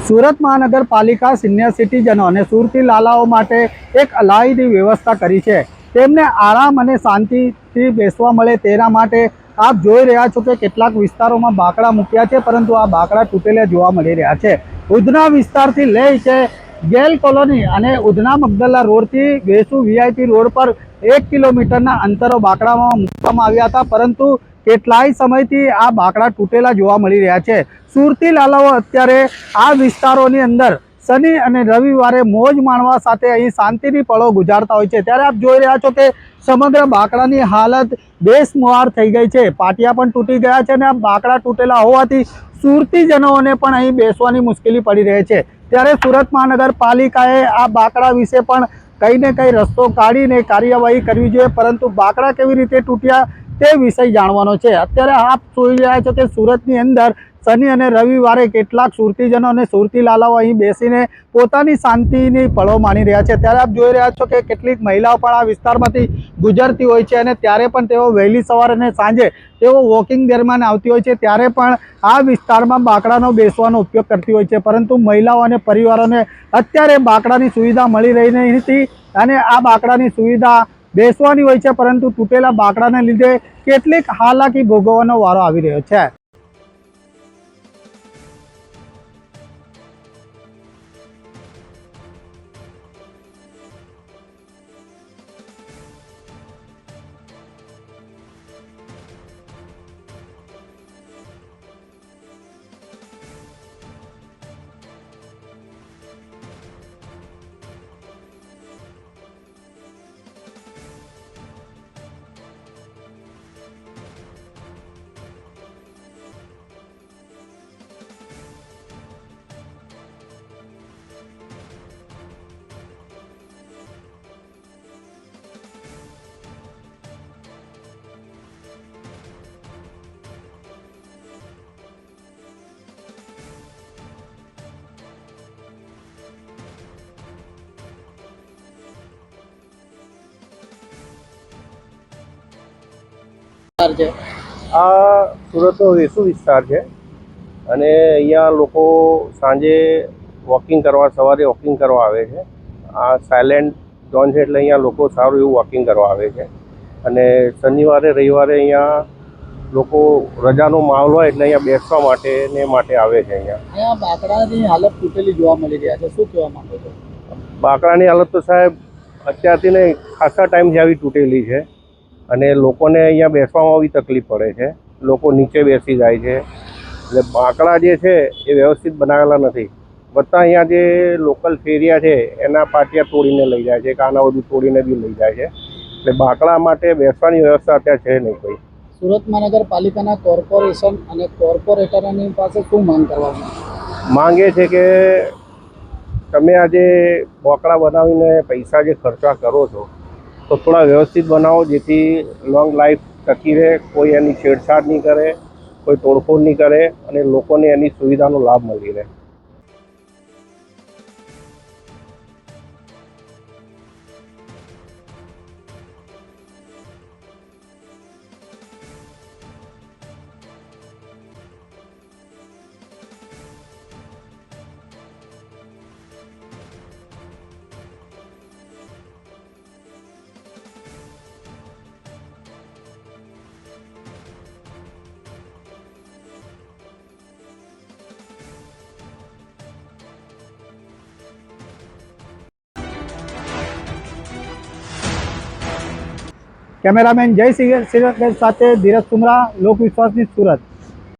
સુરત મહાનગરપાલિકા સિનિયર સિટીઝનો અને સુરતી લાલાઓ માટે એક અલાયદી વ્યવસ્થા કરી છે। તેમને આરામ અને શાંતિથી બેસવા મળે તેના માટે આપ જોઈ રહ્યા છો કે કેટલાક વિસ્તારોમાં બાકડા મૂક્યા છે, પરંતુ આ બાકડા તૂટેલા જોવા મળી રહ્યા છે। ઉધના વિસ્તારથી લઈ કે ગેલ કોલોની અને ઉધના મગદલ્લા રોડથી વેસુ વીઆઈપી રોડ પર 1 કિલોમીટરના અંતરો બાકડામાં મૂકવામાં આવ્યા હતા, પરંતુ કેટલાય સમયથી આ બાકડા તૂટેલા જોવા મળી રહ્યા છે। સુરતી લાલાઓ અત્યારે આ વિસ્તારોની અંદર શનિ અને રવિવારે મોજ માણવા સાથે અહીં શાંતિની પળો ગુજારતા હોય છે। ત્યારે આપ જોઈ રહ્યા છો કે સમગ્ર બાકડાની હાલત બેસમુહાર થઈ ગઈ છે। પાટિયા પણ તૂટી ગયા છે અને આ બાકડા તૂટેલા હોવાથી સુરતીજનોને પણ અહીં બેસવાની મુશ્કેલી પડી રહી છે। ત્યારે સુરત મહાનગરપાલિકાએ આ બાકડા વિશે પણ કંઈ ને કંઈ રસ્તો કાઢીને કાર્યવાહી કરવી જોઈએ, પરંતુ બાકડા કેવી રીતે તૂટ્યા તે વિષય જાણવાનો છે। અત્યારે આપ જોઈ રહ્યા છો કે સુરતની અંદર શનિ અને રવિવારે કેટલાક સુરતીજનો અને સુરતી લાલાઓ અહીં બેસીને પોતાની શાંતિની પળો માણી રહ્યા છે। ત્યારે આપ જોઈ રહ્યા છો કે કેટલીક મહિલાઓ પણ આ વિસ્તારમાંથી ગુજરતી હોય છે અને ત્યારે પણ તેઓ વહેલી સવારે અને સાંજે તેઓ વોકિંગ દરમિયાન આવતી હોય છે, ત્યારે પણ આ વિસ્તારમાં બાકડાનો બેસવાનો ઉપયોગ કરતી હોય છે, પરંતુ મહિલાઓ અને પરિવારોને અત્યારે બાકડાની સુવિધા મળી રહી નથી અને આ બાકડાની સુવિધા બેસવાની હોય છે, પરંતુ તૂટેલા બાકડાને લીધે કેટલીક હાલાકી ભોગવવાનો વારો આવી રહ્યો છે। આ સુરતનો વેસુ વિસ્તાર છે અને અહીંયા લોકો સાંજે વોકિંગ કરવા, સવારે વોકિંગ કરવા આવે છે। આ સાયલેન્ટ ઝોન છે એટલે અહીંયા લોકો સારું એવું વોકિંગ કરવા આવે છે અને શનિવારે રવિવારે અહીંયા લોકો રજાનો માહોલ હોય એટલે અહીંયા બેસવા માટે આવે છે। અહીંયા બાકડાની હાલત તૂટેલી જોવા મળી રહ્યા છે, શું કહેવા માંગો છો? બાકડાની હાલત તો સાહેબ અત્યારથી ને ખાસા ટાઈમથી આવી તૂટેલી છે અને લોકોને અહીંયા બેસવામાં બી તકલીફ પડે છે। લોકો નીચે બેસી જાય છે એટલે બાકડા જે છે એ વ્યવસ્થિત બનાવેલા નથી। બધા અહીંયા જે લોકલ ફેરિયા છે એના પાટિયા તોડીને લઈ જાય છે, કાના બધું તોડીને બી લઈ જાય છે, એટલે બાકડા માટે બેસવાની વ્યવસ્થા અત્યારે છે નહીં કોઈ। સુરત મહાનગરપાલિકાના કોર્પોરેશન અને કોર્પોરેટરોની પાસે શું માંગ કરવામાં માંગ એ છે કે તમે આજે બાકડા બનાવીને પૈસા જે ખર્ચા કરો છો તો થોડા વ્યવસ્થિત બનાવો, જેથી લોંગ લાઈફ ટકી રહે, કોઈ એની છેડછાડ નહીં કરે, કોઈ તોડફોડ નહીં કરે અને લોકોને એની સુવિધાનો લાભ મળી રહે। કેમેરામેન જય સિંહ સાથે ધીરજ સુમરા, લોકવિશ્વાસની સુરત।